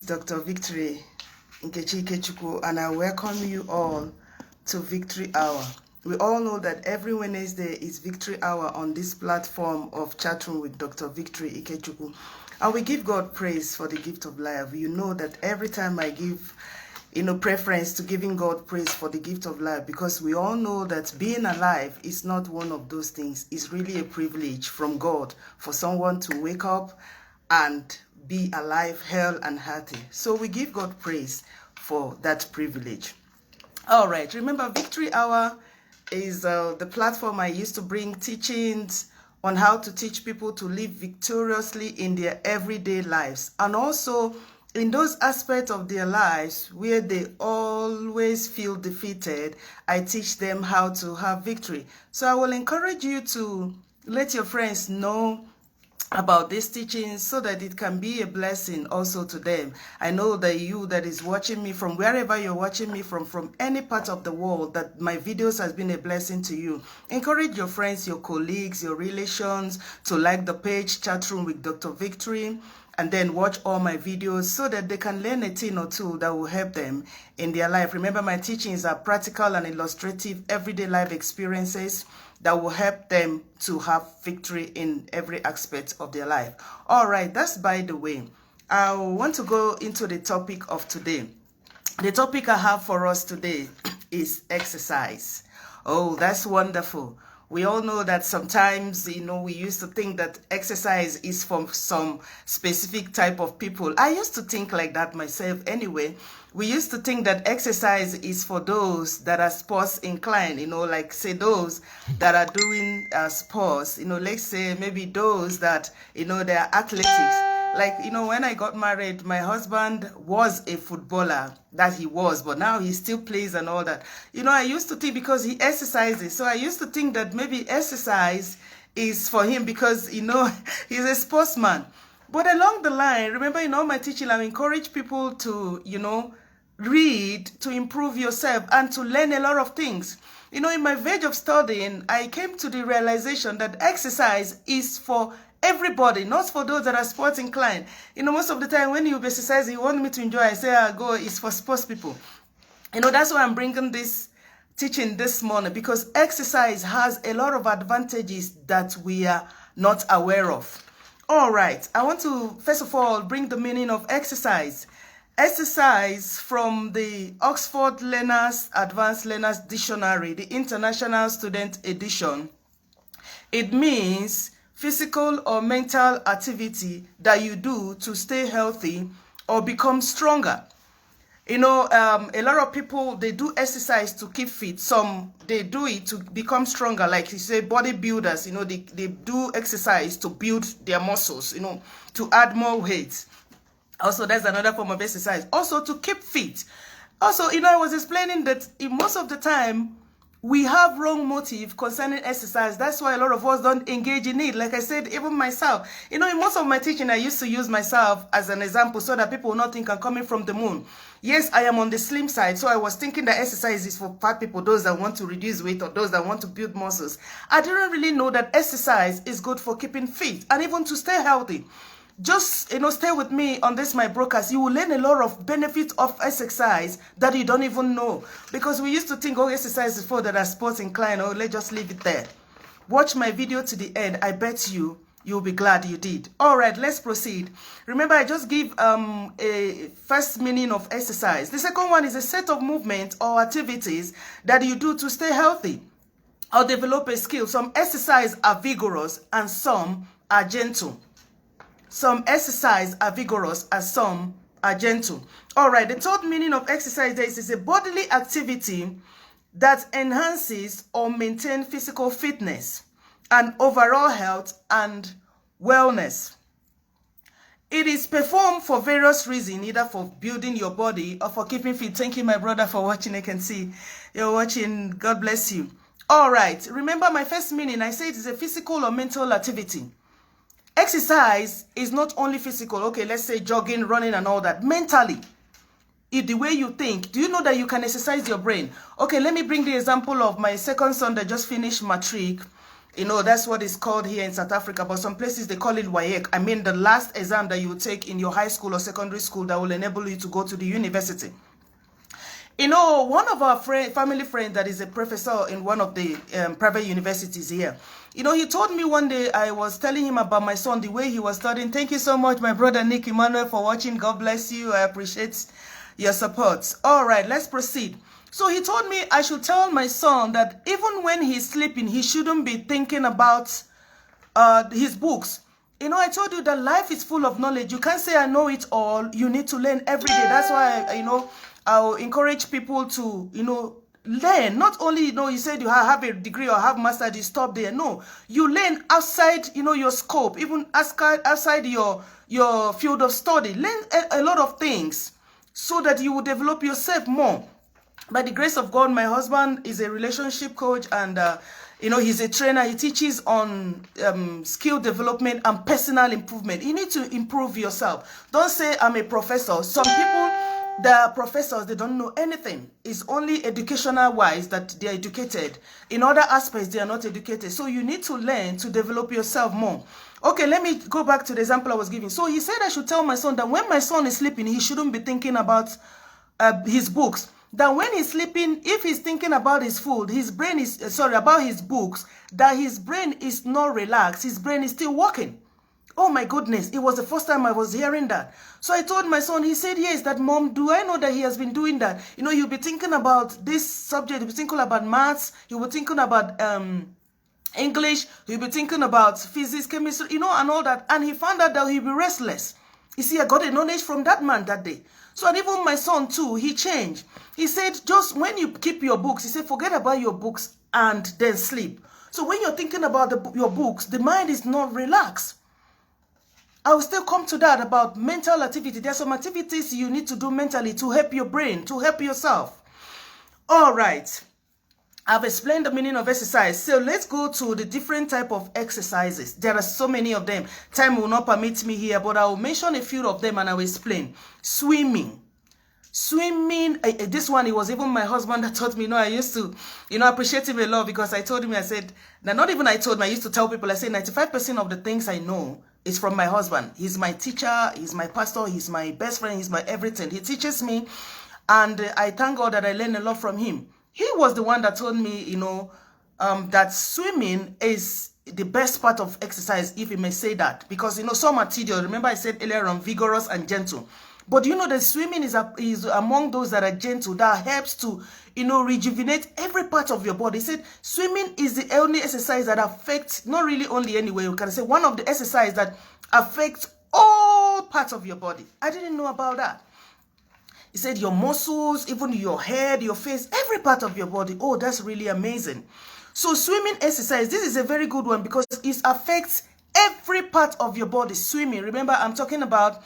Dr. Victory Nkechi Ikechukwu, and I welcome you all to Victory Hour. We all know that every Wednesday is Victory Hour on this platform of Chatroom with Dr. Victory Ikechukwu. And we give God praise for the gift of life. You know that every time I give preference to giving God praise for the gift of life, because we all know that being alive is not one of those things. It's really a privilege from God for someone to wake up and be alive, healthy, and healthy. So we give God praise for that privilege. All right, remember Victory Hour is the platform I used to bring teachings on how to teach people to live victoriously in their everyday lives, and also in those aspects of their lives where they always feel defeated. I teach them how to have victory. So I will encourage you to let your friends know about these teachings so that it can be a blessing also to them. I know that you that is watching me from wherever you're watching me from any part of the world, that my videos has been a blessing to you. Encourage your friends, your colleagues, your relations to like the page Chatroom with Dr. Victory, and then watch all my videos so that they can learn a thing or two that will help them in their life. Remember, my teachings are practical and illustrative everyday life experiences that will help them to have victory in every aspect of their life. All right, that's by the way. I want to go into the topic of today. The topic I have for us today is exercise. Oh, that's wonderful. We all know that sometimes, we used to think that exercise is for some specific type of people. I used to think like that myself anyway. We used to think that exercise is for those that are sports inclined, like say those that are doing sports, let's say maybe those that, they're athletics. Like, when I got married, my husband was a footballer, that he was, but now he still plays and all that. I used to think because he exercises. So I used to think that maybe exercise is for him because, he's a sportsman. But along the line, remember in all my teaching, I encourage people to, read to improve yourself and to learn a lot of things. In my verge of studying, I came to the realization that exercise is for everybody, not for those that are sports inclined. Most of the time when you exercise, you want me to enjoy, I say, go, it's for sports people. That's why I'm bringing this teaching this morning, because exercise has a lot of advantages that we are not aware of. All right, I want to, first of all, bring the meaning of exercise. Exercise from the Oxford Learners Advanced Learners Dictionary, the International Student Edition. It means physical or mental activity that you do to stay healthy or become stronger. A lot of people, they do exercise to keep fit. Some, they do it to become stronger. Like you say, bodybuilders, they do exercise to build their muscles, to add more weight. Also, that's another form of exercise. Also, to keep fit. Also, I was explaining that most of the time, we have wrong motive concerning exercise. That's why a lot of us don't engage in it. Like I said, even myself. In most of my teaching, I used to use myself as an example so that people will not think I'm coming from the moon. Yes, I am on the slim side, so I was thinking that exercise is for fat people, those that want to reduce weight or those that want to build muscles. I didn't really know that exercise is good for keeping fit and even to stay healthy. Just, stay with me on this, my broadcast. You will learn a lot of benefits of exercise that you don't even know. Because we used to think, exercise is for that are sports inclined. Let's just leave it there. Watch my video to the end. I bet you'll be glad you did. All right, let's proceed. Remember, I just give a first meaning of exercise. The second one is a set of movements or activities that you do to stay healthy or develop a skill. Some exercise are vigorous and some are gentle. Some exercise are vigorous and some are gentle. All right, the third meaning of exercise is a bodily activity that enhances or maintains physical fitness and overall health and wellness. It is performed for various reasons, either for building your body or for keeping fit. Thank you, my brother, for watching. I can see you're watching. God bless you. All right, remember my first meaning. I said it's a physical or mental activity. Exercise is not only physical. Okay, let's say jogging, running, and all that. Mentally, the way you think. Do you know that you can exercise your brain? Okay, let me bring the example of my second son that just finished matric. You know, that's what it's called here in South Africa, but some places they call it WAEC. I mean, the last exam that you will take in your high school or secondary school that will enable you to go to the university. You know, one of our family friends that is a professor in one of the private universities here, you know, he told me one day, I was telling him about my son, the way he was studying. Thank you so much, my brother Nick Emmanuel, for watching. God bless you. I appreciate your support. All right, let's proceed. So he told me I should tell my son that even when he's sleeping, he shouldn't be thinking about his books. You know, I told you that life is full of knowledge. You can't say I know it all. You need to learn every day. That's why, you know, I'll encourage people to, you know, learn. Not only, you know, you said you have a degree or have mastered, you stop there. No, you learn outside, you know, your scope, even outside your field of study. Learn a lot of things so that you will develop yourself more. By the grace of God, my husband is a relationship coach, and you know, he's a trainer. He teaches on skill development and personal improvement. You need to improve yourself. Don't say I'm a professor. Some people, the professors, they don't know anything. It's only educational wise that they are educated. In other aspects, they are not educated. So you need to learn to develop yourself more. Okay, let me go back to the example I was giving. So he said I should tell my son that when my son is sleeping, he shouldn't be thinking about his books. That when he's sleeping, if he's thinking about his food, his brain is, about his books, that his brain is not relaxed. His brain is still working. Oh my goodness, it was the first time I was hearing that. So I told my son, he said, yes, that mom, do I know that he has been doing that? You know, he'll be thinking about this subject, he'll be thinking about maths, he'll be thinking about English, he'll be thinking about physics, chemistry, you know, and all that. And he found out that he'll be restless. You see, I got a knowledge from that man that day. So, and even my son too, he changed. He said, just when you keep your books, he said, forget about your books and then sleep. So when you're thinking about your books, the mind is not relaxed. I will still come to that about mental activity. There are some activities you need to do mentally to help your brain, to help yourself. All right. I've explained the meaning of exercise. So let's go to the different type of exercises. There are so many of them. Time will not permit me here, but I will mention a few of them and I will explain. Swimming. Swimming, this one, it was even my husband that taught me. You know, I used to, you know, appreciate him a lot because I told him, I said, now not even I told him, I used to tell people, I say 95% of the things I know is from my husband. He's my teacher, he's my pastor, he's my best friend, he's my everything. He teaches me, and I thank God that I learned a lot from him. He was the one that told me, you know, that swimming is the best part of exercise, if you may say that. Because, you know, some are tedious. Remember I said earlier on, vigorous and gentle. But you know, the swimming is among those that are gentle, that helps to, you know, rejuvenate every part of your body. He said swimming is the only exercise that affects, not really only anyway, you can say one of the exercises that affects all parts of your body. I didn't know about that. He said your muscles, even your head, your face, every part of your body. Oh, that's really amazing. So swimming exercise, this is a very good one because it affects every part of your body. Swimming, remember I'm talking about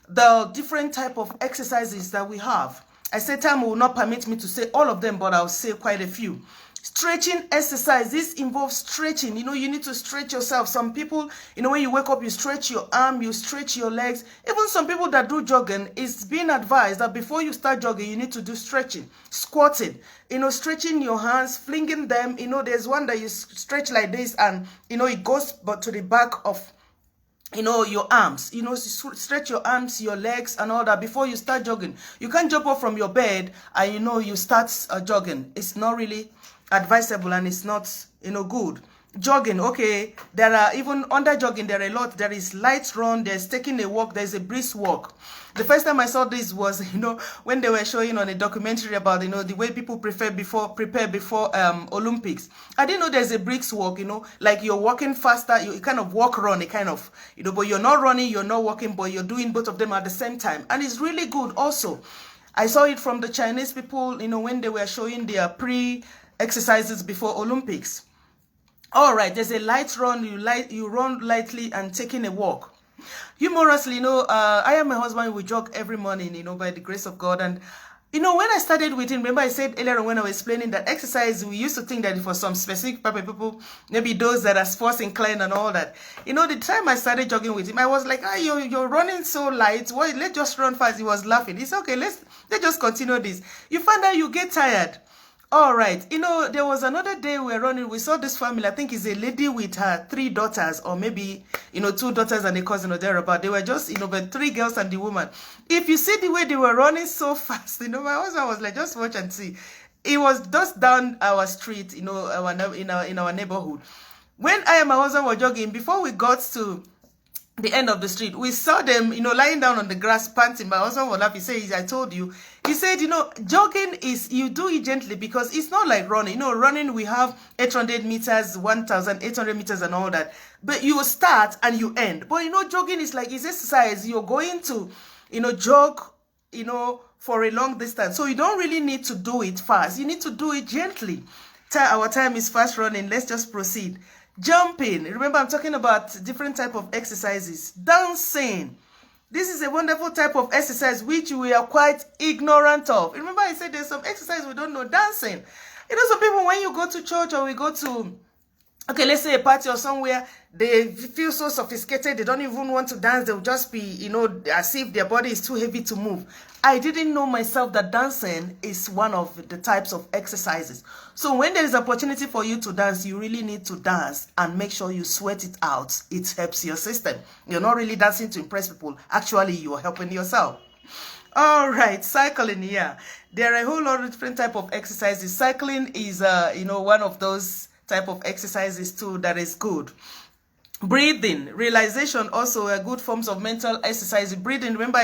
the different type of exercises that we have. I said time will not permit me to say all of them, but I'll say quite a few. Stretching exercise, this involves stretching. You know, you need to stretch yourself. Some people, you know, when you wake up, you stretch your arm, you stretch your legs. Even some people that do jogging, it's being advised that before you start jogging, you need to do stretching, squatting, you know, stretching your hands, flinging them. You know, there's one that you stretch like this and, you know, it goes but to the back of, you know, your arms. You know, stretch your arms, your legs and all that before you start jogging. You can't jump up from your bed and, you know, you start jogging. It's not really advisable and it's not, you know, good. Jogging, okay, there are even under jogging, there are a lot. There is light run, there's taking a walk, there's a brisk walk. The first time I saw this was, you know, when they were showing on a documentary about, you know, the way people prepare before Olympics. I didn't know there's a brisk walk, you know, like you're walking faster, you kind of walk, run, a kind of, you know, but you're not running, you're not walking, but you're doing both of them at the same time. And it's really good also. I saw it from the Chinese people, you know, when they were showing their pre-exercises before Olympics. All right, there's a light run, you run lightly and taking a walk. Humorously, you know, I and my husband, we jog every morning, you know, by the grace of God. And, you know, when I started with him, remember I said earlier when I was explaining that exercise, we used to think that for some specific type of people, maybe those that are sports inclined and all that. You know, the time I started jogging with him, I was like, you're running so light. Why? Let's just run fast. He was laughing. It's okay. Let's just continue this. You find out you get tired. All right. You know, there was another day we were running. We saw this family. I think it's a lady with her 3 daughters, or maybe, 2 daughters and a cousin or thereabout. They were just, but 3 girls and the woman. If you see the way they were running so fast, my husband was like, just watch and see. It was just down our street, in our neighborhood. When I and my husband were jogging, before we got to the end of the street, we saw them, lying down on the grass, panting. My husband would laugh. He said, I told you. He said, jogging is, you do it gently, because it's not like running. Running, we have 800 meters, 1,800 meters and all that. But you start and you end. But, jogging is like, it's exercise. You're going to, jog, for a long distance. So you don't really need to do it fast. You need to do it gently. Our time is fast running. Let's just proceed. Jumping. Remember, I'm talking about different type of exercises. Dancing. This is a wonderful type of exercise which we are quite ignorant of. Remember, I said there's some exercise we don't know. Dancing. Some people, when you go to church or we go to, okay, let's say a party or somewhere, they feel so sophisticated, they don't even want to dance. They'll just be, as if their body is too heavy to move. I didn't know myself that dancing is one of the types of exercises. So when there is opportunity for you to dance, you really need to dance and make sure you sweat it out. It helps your system. You're not really dancing to impress people. Actually, you're helping yourself. All right, cycling, yeah. There are a whole lot of different type of exercises. Cycling is, one of those type of exercises too that is good. Breathing, realization, also a good forms of mental exercise. Breathing, remember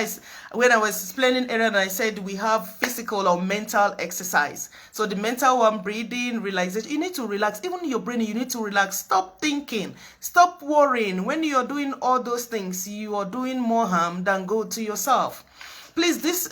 when I was explaining earlier, I said we have physical or mental exercise. So the mental one, breathing, realization, you need to relax. Even your brain, you need to relax. Stop thinking, stop worrying. When you're doing all those things, you are doing more harm than good to yourself. Please, this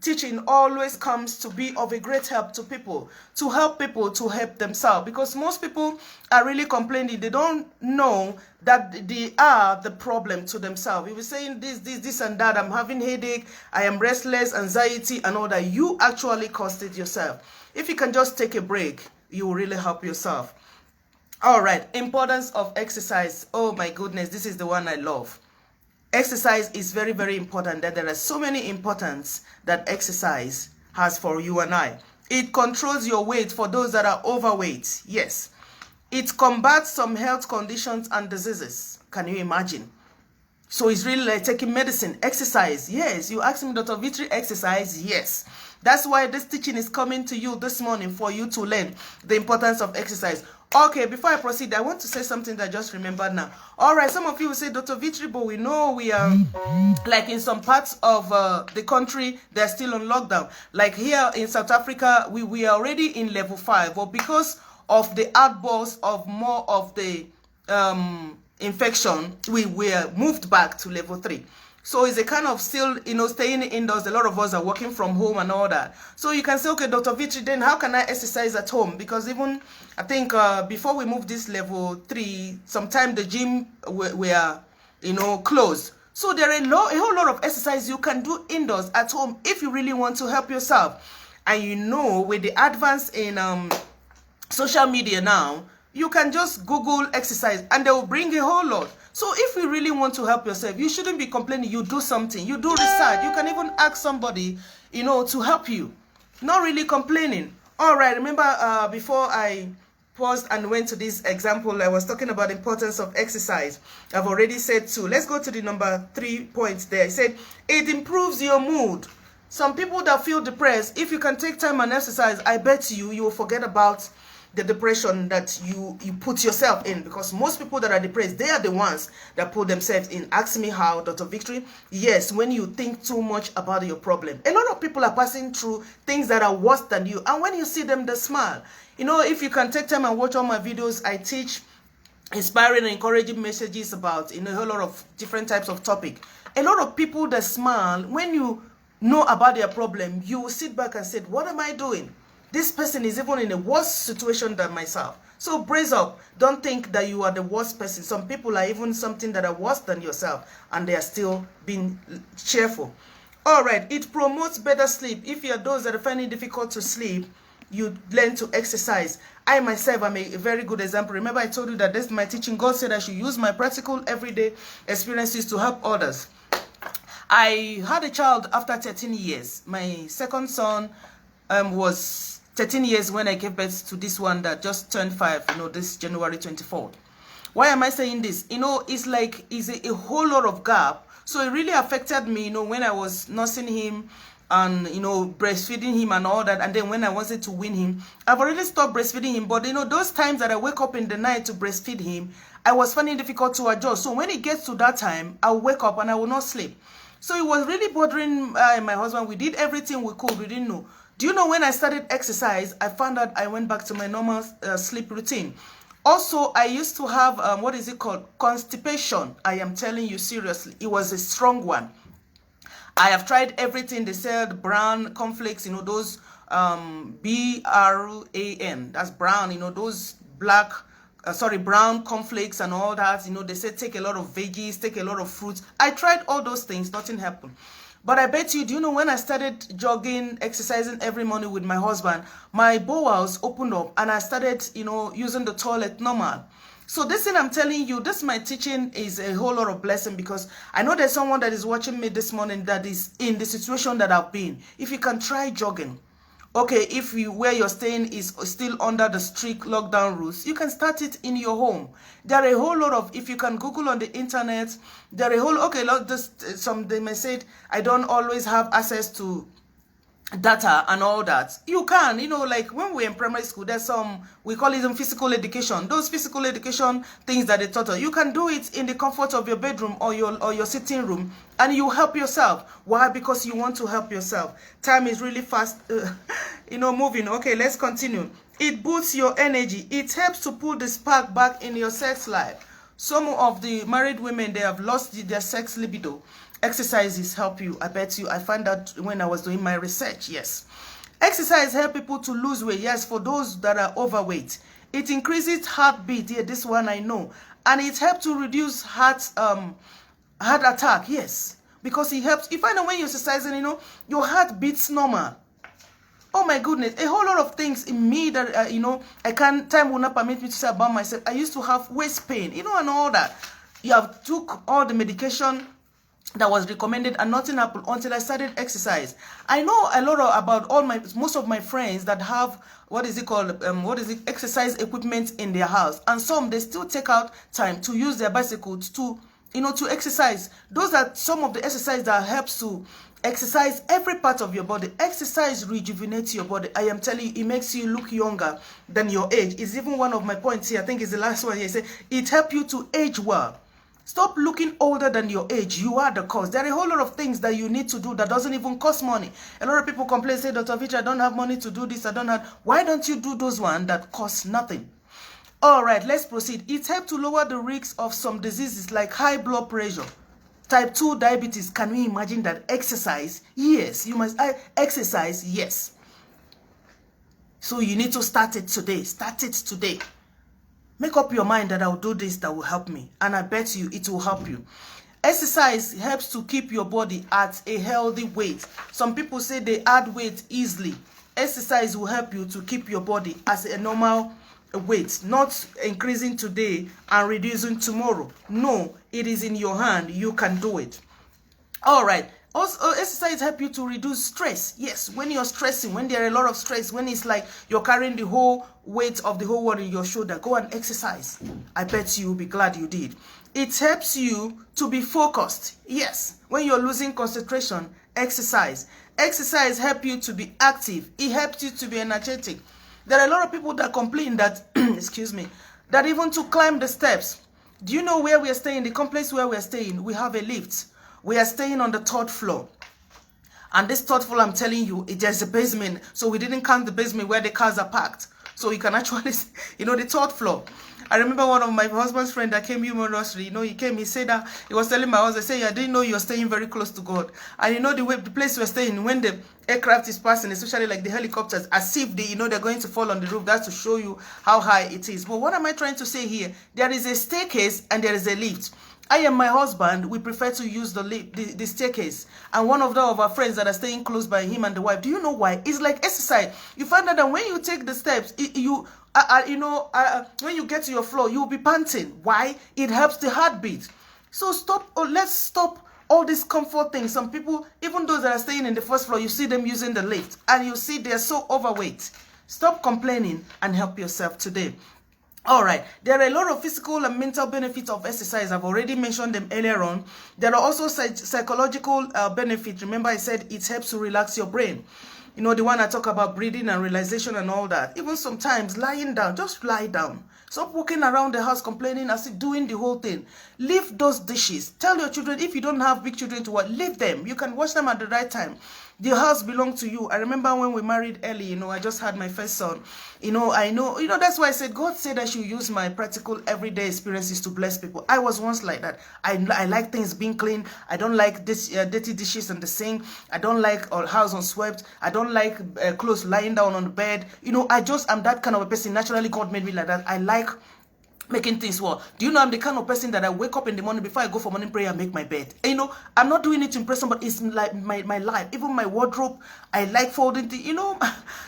teaching always comes to be of a great help to people, to help people to help themselves, because most people are really complaining. They don't know that they are the problem to themselves. If you're saying this and that, I'm having headache, I am restless, anxiety and all that, you actually caused it yourself. If you can just take a break, you will really help yourself. All right, importance of exercise. Oh my goodness, this is the one I love. Exercise is very, very important. That there are so many importance that exercise has for you and I. It controls your weight for those that are overweight. Yes. It combats some health conditions and diseases. Can you imagine? So it's really like taking medicine. Exercise. Yes. You asked me, Dr. Victory, exercise. Yes. That's why this teaching is coming to you this morning, for you to learn the importance of exercise. Okay, before I proceed, I want to say something that I just remembered now. All right, some of you will say, Dr. Victory, but we know we are, like in some parts of the country, they're still on lockdown. Like here in South Africa, we are already in level 5. But because of the outburst of more of the infection, we were moved back to level 3. So it's a kind of still, staying indoors. A lot of us are working from home and all that. So you can say, okay, Dr. Victory, then how can I exercise at home? Because even, I think, before we moved this level 3, sometime the gym were closed. So there are a whole lot of exercise you can do indoors at home if you really want to help yourself. And with the advance in social media now, you can just Google exercise and they will bring a whole lot. So if you really want to help yourself, you shouldn't be complaining. You do something. You do research. You can even ask somebody, to help you. Not really complaining. All right. Remember, before I paused and went to this example, I was talking about the importance of exercise. I've already said 2. Let's go to the number 3 points there. I said it improves your mood. Some people that feel depressed, if you can take time and exercise, I bet you will forget about the depression that you put yourself in, because most people that are depressed, they are the ones that put themselves in. Ask me how, Dr. Victory. Yes, when you think too much about your problem. A lot of people are passing through things that are worse than you, and when you see them, they smile. If you can take time and watch all my videos, I teach inspiring and encouraging messages about a whole lot of different types of topic. A lot of people that smile, when you know about their problem, you will sit back and say, what am I doing? This person is even in a worse situation than myself. So brace up. Don't think that you are the worst person. Some people are even something that are worse than yourself, and they are still being cheerful. All right. It promotes better sleep. If you are those that are finding it difficult to sleep, you learn to exercise. I myself am a very good example. Remember, I told you that this is my teaching. God said I should use my practical everyday experiences to help others. I had a child after 13 years. My second son was 13 years when I gave birth to this one that just turned 5, this January 24th. Why am I saying this? It's like a whole lot of gap. So it really affected me, when I was nursing him and, breastfeeding him and all that. And then when I wanted to wean him, I've already stopped breastfeeding him. But, those times that I wake up in the night to breastfeed him, I was finding it difficult to adjust. So when it gets to that time, I'll wake up and I will not sleep. So it was really bothering my husband. We did everything we could. We didn't know. Do you know when I started exercise, I found out I went back to my normal sleep routine. Also, I used to have, what is it called? Constipation. I am telling you seriously. It was a strong one. I have tried everything. They said brown cornflakes, those BRAN. That's brown, those brown cornflakes and all that. They said take a lot of veggies, take a lot of fruits. I tried all those things. Nothing happened. But I bet you, do you know when I started jogging, exercising every morning with my husband, my bowels opened up and I started, using the toilet normal. So this thing I'm telling you, my teaching is a whole lot of blessing, because I know there's someone that is watching me this morning that is in the situation that I've been. If you can try jogging. Okay, if where you're staying is still under the strict lockdown rules, you can start it in your home. There are a whole lot of, if you can Google on the internet, there are a whole, they may say, I don't always have access to data and all that. You can, like when we're in primary school, there's we call it physical education. Those physical education things that they taught us, you can do it in the comfort of your bedroom or your sitting room, and you help yourself. Why? Because you want to help yourself. Time is really fast, moving. Okay, let's continue. It boosts your energy. It helps to put the spark back in your sex life. Some of the married women, they have lost their sex libido. Exercises help you. I bet you. I found out when I was doing my research. Yes. Exercise help people to lose weight. Yes, for those that are overweight. It increases heartbeat. Yeah, this one I know. And it helps to reduce heart attack. Yes. Because it helps. You find out when you're exercising, your heart beats normal. Oh my goodness. A whole lot of things in me that, time will not permit me to say about myself. I used to have waist pain, and all that. You have took all the medication that was recommended and nothing happened until I started exercise. I know a lot about most of my friends that have exercise equipment in their house, and some they still take out time to use their bicycles to exercise. Those are some of the exercise that helps to exercise every part of your body. Exercise rejuvenates your body. I am telling you, it makes you look younger than your age. It's even one of my points here. I think it's the last one here. It helps you to age well. Stop looking older than your age. You are the cause. There are a whole lot of things that you need to do that doesn't even cost money. A lot of people complain, say, Dr. Victor, I don't have money to do this. Why don't you do those ones that cost nothing? All right, let's proceed. It helps to lower the risks of some diseases like high blood pressure, type 2 diabetes. Can we imagine that? Exercise? Yes. You must exercise. Yes. So you need to start it today. Start it today. Make up your mind that I'll do this that will help me. And I bet you it will help you. Exercise helps to keep your body at a healthy weight. Some people say they add weight easily. Exercise will help you to keep your body as a normal weight, not increasing today and reducing tomorrow. No, it is in your hand. You can do it. All right. Also, exercise help you to reduce stress. Yes, when you're stressing, when there are a lot of stress, when it's like you're carrying the whole weight of the whole world in your shoulder, go and exercise. I bet you'll be glad you did. It helps you to be focused. Yes, when you're losing concentration, exercise. Exercise helps you to be active. It helps you to be energetic. There are a lot of people that complain that, excuse me, that even to climb the steps. Do you know where we are staying? The complex where we are staying, we have a lift. We are staying on the 3rd floor. And this 3rd floor, I'm telling you, there's a basement. So we didn't count the basement where the cars are parked. So you can actually, the 3rd floor. I remember one of my husband's friend that came humorously, he came, he said that, he was telling my husband, I didn't know you're staying very close to God. And the place we're staying, when the aircraft is passing, especially like the helicopters, as if they're going to fall on the roof. That's to show you how high it is. But what am I trying to say here? There is a staircase and there is a lift. I and my husband, we prefer to use the staircase. And one of our friends that are staying close by, him and the wife, do you know why? It's like exercise. You find out that when you take the steps, when you get to your floor, you'll be panting. Why? It helps the heartbeat. So let's stop all these comfort things. Some people, even those that are staying in the 1st floor, you see them using the lift. And you see they're so overweight. Stop complaining and help yourself today. All right, there are a lot of physical and mental benefits of exercise. I've already mentioned them earlier on. There are also psychological benefits. Remember, I said it helps to relax your brain. You know, the one I talk about breathing and realization and all that. Even sometimes lying down, just lie down. Stop walking around the house complaining as if doing the whole thing. Leave those dishes. Tell your children, if you don't have big children to watch, leave them. You can watch them at the right time. The house belongs to you. I remember when we married early, you know, I just had my first son. You know, that's why I said, God said I should use my practical everyday experiences to bless people. I was once like that. I like things being clean. I don't like this dirty dishes in the sink. I don't like our house unswept. I don't like clothes lying down on the bed. You know, I'm that kind of a person. Naturally, God made me like that. I like making things well. Do you know I'm the kind of person that I wake up in the morning before I go for morning prayer and make my bed? And, you know, I'm not doing it to impress somebody. It's like my life. Even my wardrobe, I like folding things. You know,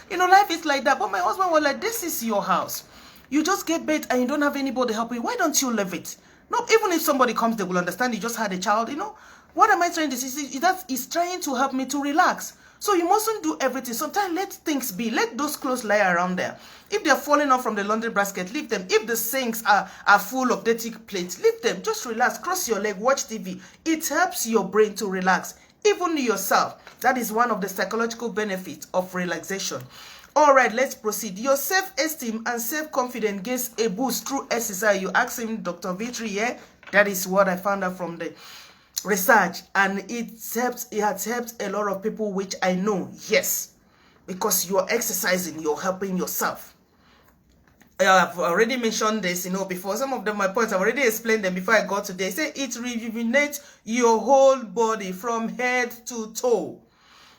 life is like that. But my husband was like, this is your house. You just get bed and you don't have anybody helping you. Why don't you leave it? No, even if somebody comes, they will understand you just had a child. You know, what am I trying to say? That is trying to help me to relax. So you mustn't do everything. Sometimes let things be. Let those clothes lie around there. If they're falling off from the laundry basket, leave them. If the sinks are full of dirty plates, leave them. Just relax. Cross your leg. Watch TV. It helps your brain to relax. Even yourself. That is one of the psychological benefits of relaxation. All right, let's proceed. Your self-esteem and self-confidence gets a boost through exercise. You ask him, Dr. Victory, yeah? That is what I found out from the research, and it has helped a lot of people, which I know, yes, because you're exercising, you're helping yourself. I've already mentioned this, you know, before. Some of them, my points, I've already explained them before I got today. Say it rejuvenates your whole body from head to toe.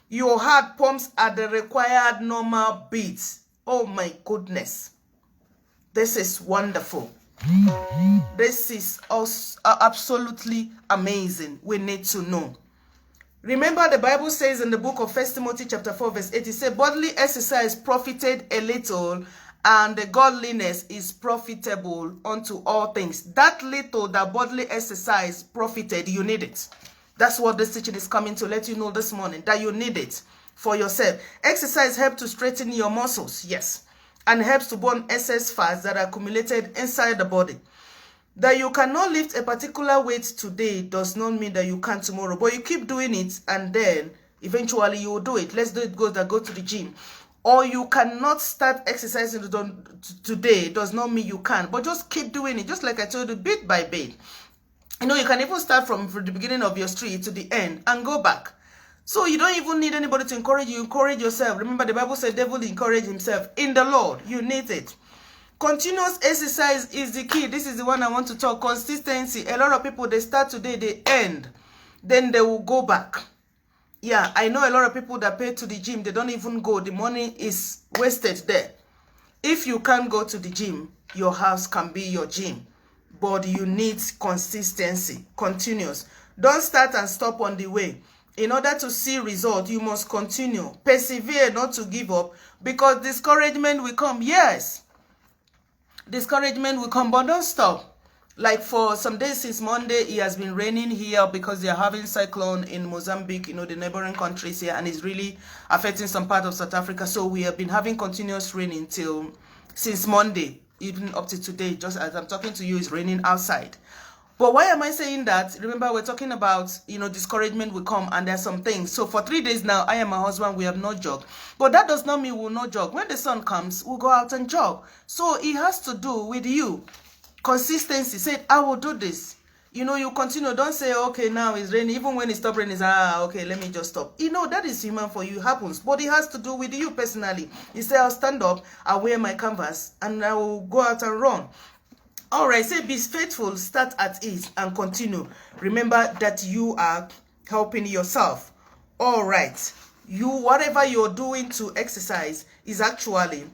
Your heart pumps at the required normal beats. Oh my goodness, this is wonderful. This is also absolutely amazing. We need to know. Remember, the Bible says in the book of 1 Timothy chapter 4 verse 8, it says, bodily exercise profited a little, and the godliness is profitable unto all things. That little that bodily exercise profited, you need it. That's what this teaching is coming to let you know this morning, that you need it for yourself. Exercise helps to straighten your muscles, yes, and helps to burn excess fats that are accumulated inside the body. That you cannot lift a particular weight today does not mean that you can't tomorrow, but you keep doing it and then eventually you will do it. Let's do it, go to the gym. Or you cannot start exercising today does not mean you can, but just keep doing it, just like I told you, bit by bit. You know, you can even start from the beginning of your street to the end and go back. So you don't even need anybody to encourage you. Encourage yourself. Remember, the Bible said devil encourage himself in the Lord. You need it. Continuous exercise is the key. This is the one I want to talk. Consistency. A lot of people, they start today, they end. Then they will go back. Yeah, I know a lot of people that pay to the gym, they don't even go. The money is wasted there. If you can't go to the gym, your house can be your gym. But you need consistency. Continuous. Don't start and stop on the way. In order to see result, you must continue. Persevere, not to give up, because discouragement will come. Yes, discouragement will come, but don't stop. Like for some days since Monday, it has been raining here because they are having cyclone in Mozambique, you know, the neighboring countries here, and it's really affecting some part of South Africa. So we have been having continuous raining since Monday, even up to today. Just as I'm talking to you, it's raining outside. But why am I saying that? Remember, we're talking about, you know, discouragement will come, and there's some things. So for 3 days now, I and my husband, we have not jogged. But that does not mean we'll not jog. When the sun comes, we'll go out and jog. So it has to do with you. Consistency. Say, I will do this. You know, you continue. Don't say, okay, now it's raining. Even when it stops raining, okay, let me just stop. You know, that is human for you. It happens. But it has to do with you personally. You say, I'll stand up, I'll wear my canvas, and I will go out and run. All right, say be faithful, start at ease, and continue. Remember that you are helping yourself. All right, whatever you're doing to exercise is actually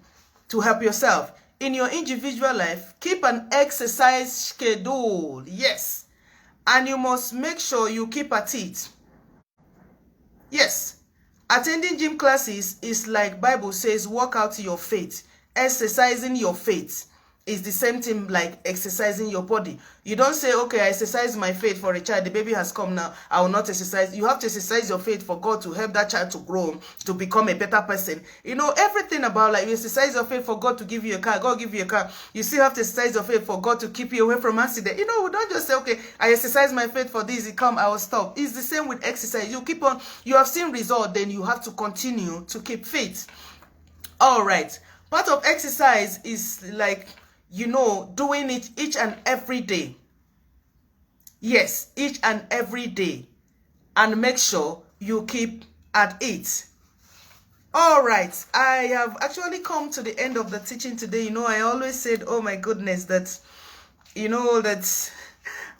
to help yourself. In your individual life, keep an exercise schedule. Yes, and you must make sure you keep at it. Yes, attending gym classes is like Bible says, work out your faith, exercising your faith. is the same thing like exercising your body. You don't say, okay, I exercise my faith for a child, the baby has come now, I will not exercise. You have to exercise your faith for God to help that child to grow, to become a better person. You know, everything about like you exercise your faith for God to give you a car, God give you a car. You still have to exercise your faith for God to keep you away from accident. You know, we don't just say, okay, I exercise my faith for this, it come, I will stop. It's the same with exercise. You keep on, you have seen result, then you have to continue to keep fit. All right. Part of exercise is like, you know, doing it each and every day. Yes, each and every day. And make sure you keep at it. All right. I have actually come to the end of the teaching today. You know, I always said, oh my goodness, that, you know, that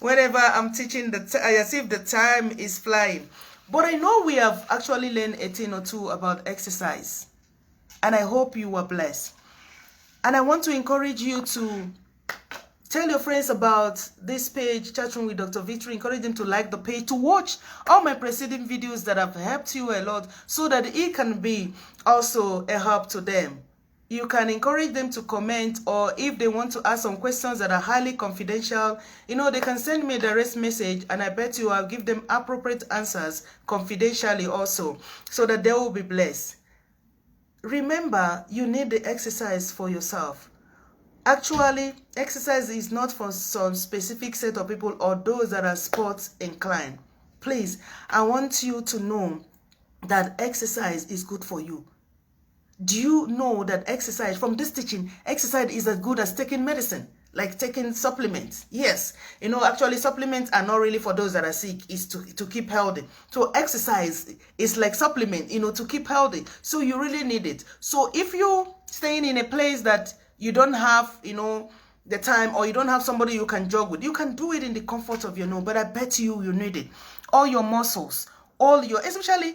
whenever I'm teaching, as if the time is flying. But I know we have actually learned a thing or two about exercise. And I hope you were blessed. And I want to encourage you to tell your friends about this page, Chatroom with Dr. Victory. Encourage them to like the page, to watch all my preceding videos that have helped you a lot, so that it can be also a help to them. You can encourage them to comment, or if they want to ask some questions that are highly confidential, you know, they can send me a direct message, and I bet you I'll give them appropriate answers confidentially also, so that they will be blessed. Remember, you need the exercise for yourself. Actually, exercise is not for some specific set of people or those that are sports inclined. Please, I want you to know that exercise is good for you. Do you know that exercise, from this teaching, exercise is as good as taking medicine, like taking supplements? Yes, you know, actually supplements are not really for those that are sick, it's to keep healthy. So exercise is like supplement, you know, to keep healthy. So you really need it. So if you're staying in a place that you don't have, you know, the time, or you don't have somebody you can jog with, you can do it in the comfort of your home, but I bet you need it. All your muscles, all your, especially,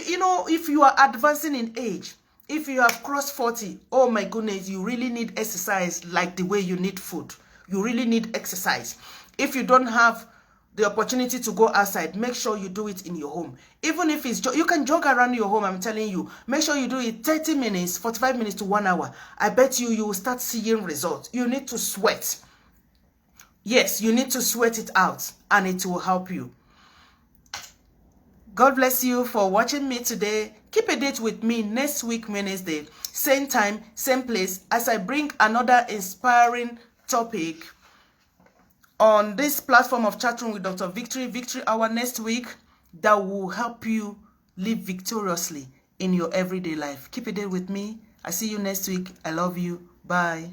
you know, if you are advancing in age, if you have crossed 40, oh my goodness, you really need exercise like the way you need food. You really need exercise. If you don't have the opportunity to go outside, make sure you do it in your home. Even if it's, you can jog around your home, I'm telling you, make sure you do it 30 minutes, 45 minutes to 1 hour. I bet you will start seeing results. You need to sweat. Yes, you need to sweat it out, and it will help you. God bless you for watching me today. Keep a date with me next week, Wednesday, same time, same place, as I bring another inspiring topic on this platform of Chatroom with Dr. Victory Hour next week, that will help you live victoriously in your everyday life. Keep a date with me. I see you next week. I love you. Bye.